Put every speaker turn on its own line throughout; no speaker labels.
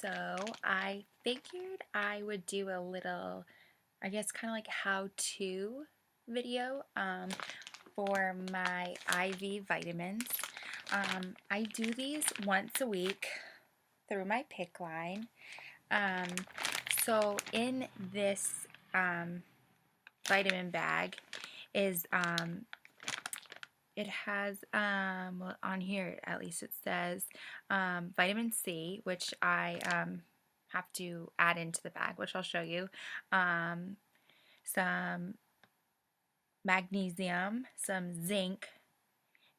So I figured I would do a little, I guess, kind of like how-to video for my IV vitamins. I do these once a week through my pick line. Um, so in this vitamin bag is it has well, on here at least it says vitamin C, which I have to add into the bag, which I'll show you. Um, some magnesium, some zinc,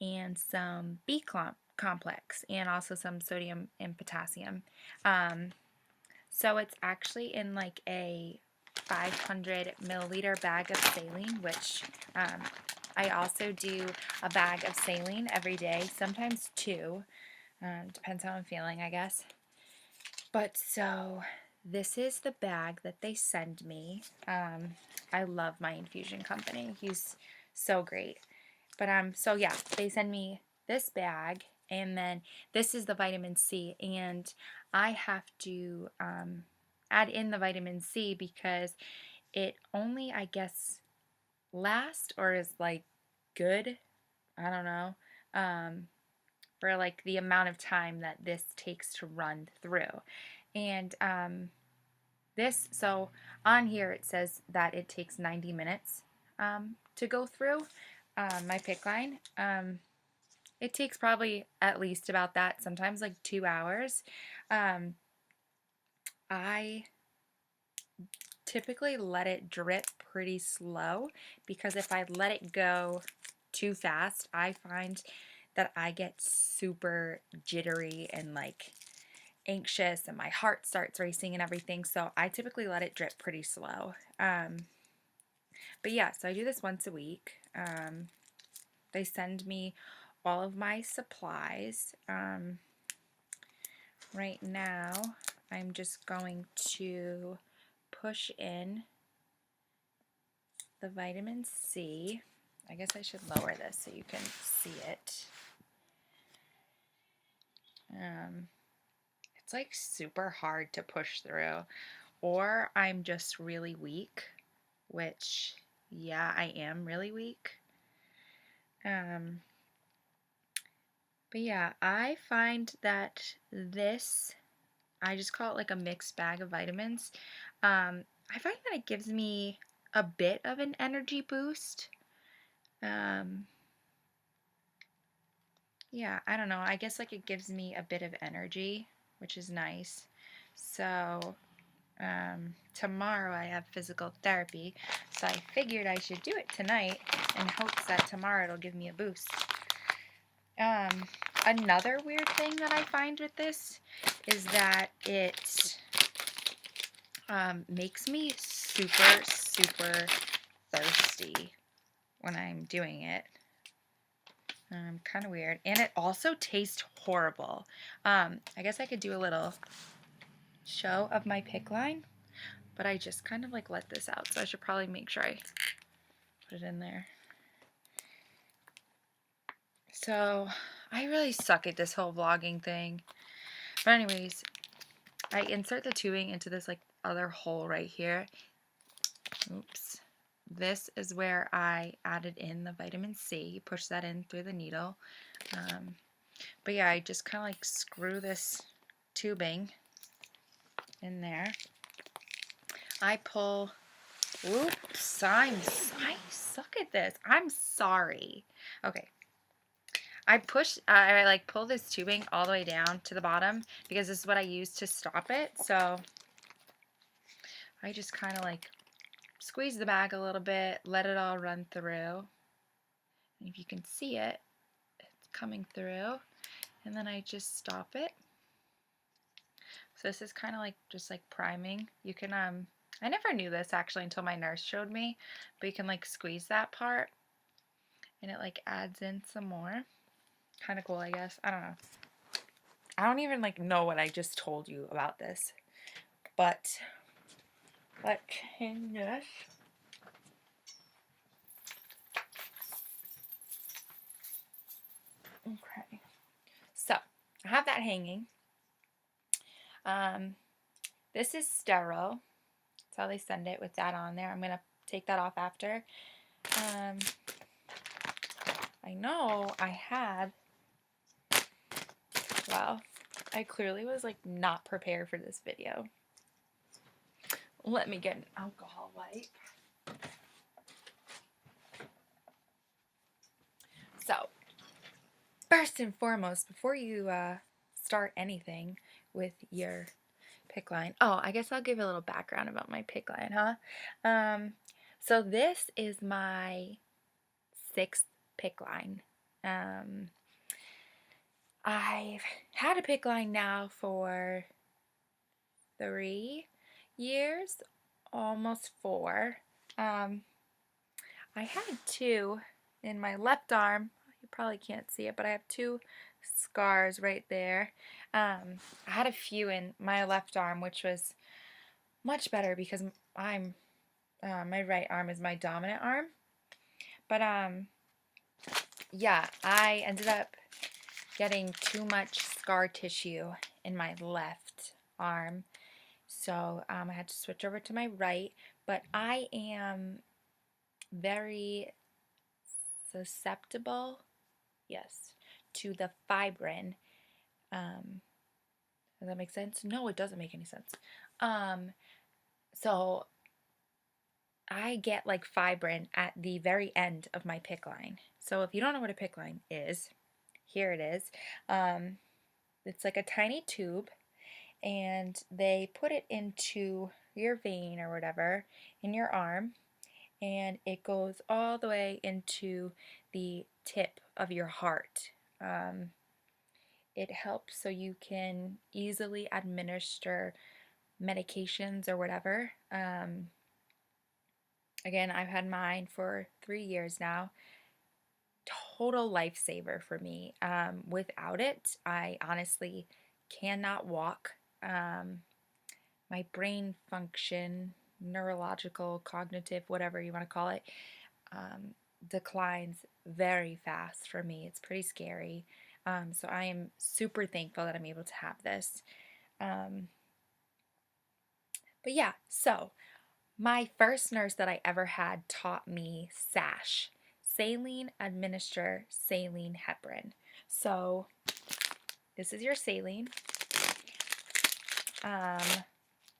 and some complex, and also some sodium and potassium. Um, so it's actually in like a 500 milliliter bag of saline, which I also do a bag of saline every day, sometimes two. Depends how I'm feeling, I guess. But so this is the bag that they send me. I love my infusion company. He's so great. But so yeah, they send me this bag, and then this is the vitamin C, and I have to add in the vitamin C because it only, I guess, lasts or is like good. I don't know. Um, for like the amount of time that this takes to run through. And so on here it says that it takes 90 minutes to go through my pick line. It takes probably at least about that, sometimes like 2 hours. I typically let it drip pretty slow because if I let it go too fast, I find that I get super jittery and like anxious and my heart starts racing and everything. So I typically let it drip pretty slow. But yeah, so I do this once a week. They send me all of my supplies. Right now, I'm just going to push in the vitamin C. I guess I should lower this so you can see it. It's like super hard to push through, or I'm just really weak, which, yeah, I am really weak. But yeah, I find that this, I just call it like a mixed bag of vitamins. I find that it gives me a bit of an energy boost. Yeah, I don't know. I guess like it gives me a bit of energy, which is nice. So, tomorrow I have physical therapy, so I figured I should do it tonight in hopes that tomorrow it'll give me a boost. Another weird thing that I find with this is that it makes me super, super thirsty when I'm doing it. Kind of weird. And it also tastes horrible. I guess I could do a little show of my pick line, but I just kind of like let this out, so I should probably make sure I put it in there. So I really suck at this whole vlogging thing. But anyways, I insert the tubing into this like other hole right here. Oops. This is where I added in the vitamin C. You push that in through the needle. But yeah, I just kind of like screw this tubing in there. I pull, oops, I suck at this. I'm sorry. Okay. I like pull this tubing all the way down to the bottom because this is what I use to stop it. So I just kind of like squeeze the bag a little bit, let it all run through. And if you can see it, it's coming through. And then I just stop it. So this is kind of like just like priming. You can I never knew this actually until my nurse showed me, but you can like squeeze that part and it like adds in some more. Kind of cool, I guess. I don't know. I don't even like know what I just told you about this, but let's change this. Okay. So I have that hanging. Um, this is sterile. That's how they send it with that on there. I'm going to take that off after. Um, I know I had, well, I clearly was like not prepared for this video. Let me get an alcohol wipe. So, first and foremost, before you start anything with your pick line, oh, I guess I'll give a little background about my pick line, huh? So this is my 6th pick line. I've had a pick line now for 3 years, almost 4. I had 2 in my left arm. You probably can't see it, but I have 2 scars right there. I had a few in my left arm, which was much better because I'm my right arm is my dominant arm. But yeah, I ended up getting too much scar tissue in my left arm. So I had to switch over to my right, but I am very susceptible, yes, to the fibrin. Does that make sense? No, it doesn't make any sense. So I get like fibrin at the very end of my PICC line. So if you don't know what a PICC line is, here it is. It's like a tiny tube, and they put it into your vein or whatever in your arm, and it goes all the way into the tip of your heart. It helps so you can easily administer medications or whatever. Again, I've had mine for 3 years now. Total lifesaver for me. Without it, I honestly cannot walk. My brain function, neurological, cognitive, whatever you want to call it, declines very fast for me. It's pretty scary. So I am super thankful that I'm able to have this. But yeah, so my first nurse that I ever had taught me SASH, saline administer saline heparin. So this is your saline.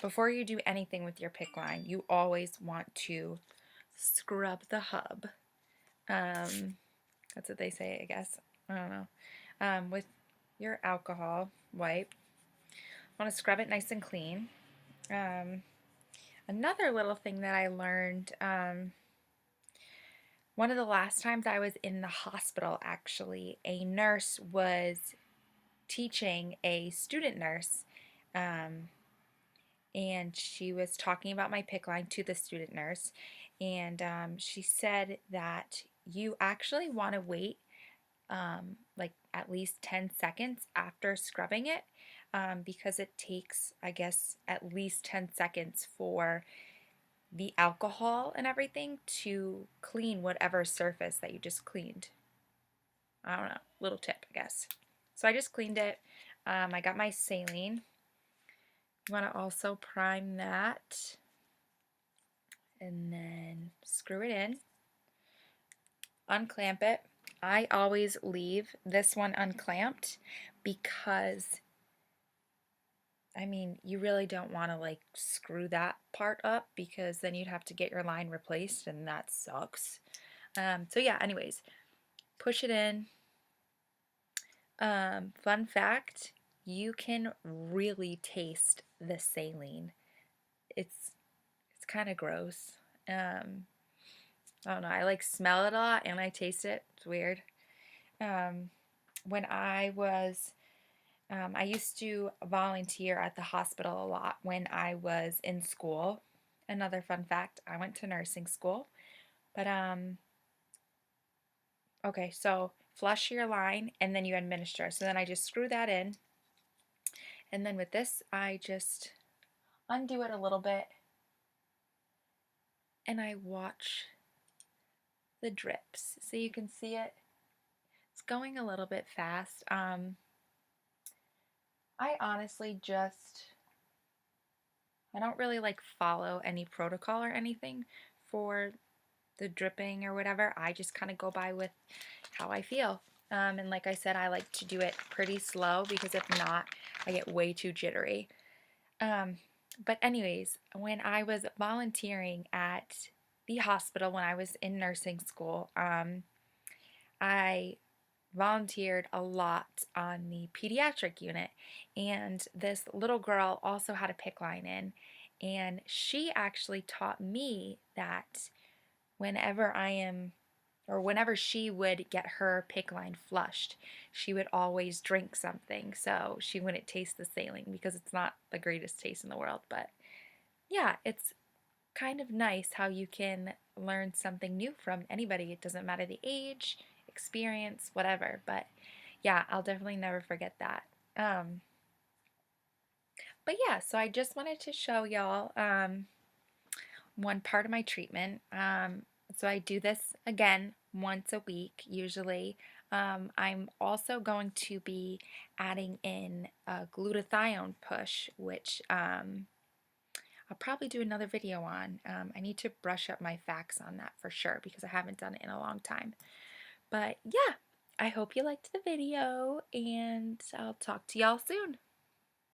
Before you do anything with your PICC line, you always want to scrub the hub. That's what they say, I guess. I don't know. With your alcohol wipe, want to scrub it nice and clean. Another little thing that I learned, one of the last times I was in the hospital, actually, a nurse was teaching a student nurse, and she was talking about my PICC line to the student nurse, and she said that you actually want to wait like at least 10 seconds after scrubbing it, because it takes, I guess, at least 10 seconds for the alcohol and everything to clean whatever surface that you just cleaned. I don't know, little tip, I guess. So I just cleaned it. I got my saline. You want to also prime that and then screw it in, unclamp it. I always leave this one unclamped because, I mean, you really don't want to like screw that part up because then you'd have to get your line replaced and that sucks. So yeah, anyways, push it in. Fun fact, you can really taste the saline. It's kind of gross. I don't know. I like smell it a lot and I taste it. It's weird. When I used to volunteer at the hospital a lot when I was in school. Another fun fact, I went to nursing school. But okay, so flush your line and then you administer. So then I just screw that in. And then with this, I just undo it a little bit and I watch the drips. So you can see it. It's going a little bit fast. I honestly just, I don't really like follow any protocol or anything for the dripping or whatever. I just kind of go by with how I feel. And like I said, I like to do it pretty slow because if not, I get way too jittery. Um, but anyways, when I was volunteering at the hospital when I was in nursing school, I volunteered a lot on the pediatric unit, and this little girl also had a PICC line in, and she actually taught me that whenever I am or whenever she would get her PICC line flushed, she would always drink something so she wouldn't taste the saline because it's not the greatest taste in the world. But yeah, it's kind of nice how you can learn something new from anybody. It doesn't matter the age, experience, whatever. But yeah, I'll definitely never forget that. Um, but yeah, so I just wanted to show y'all one part of my treatment. So I do this again once a week, usually. I'm also going to be adding in a glutathione push, which I'll probably do another video on. I need to brush up my facts on that for sure because I haven't done it in a long time. But yeah, I hope you liked the video and I'll talk to y'all soon.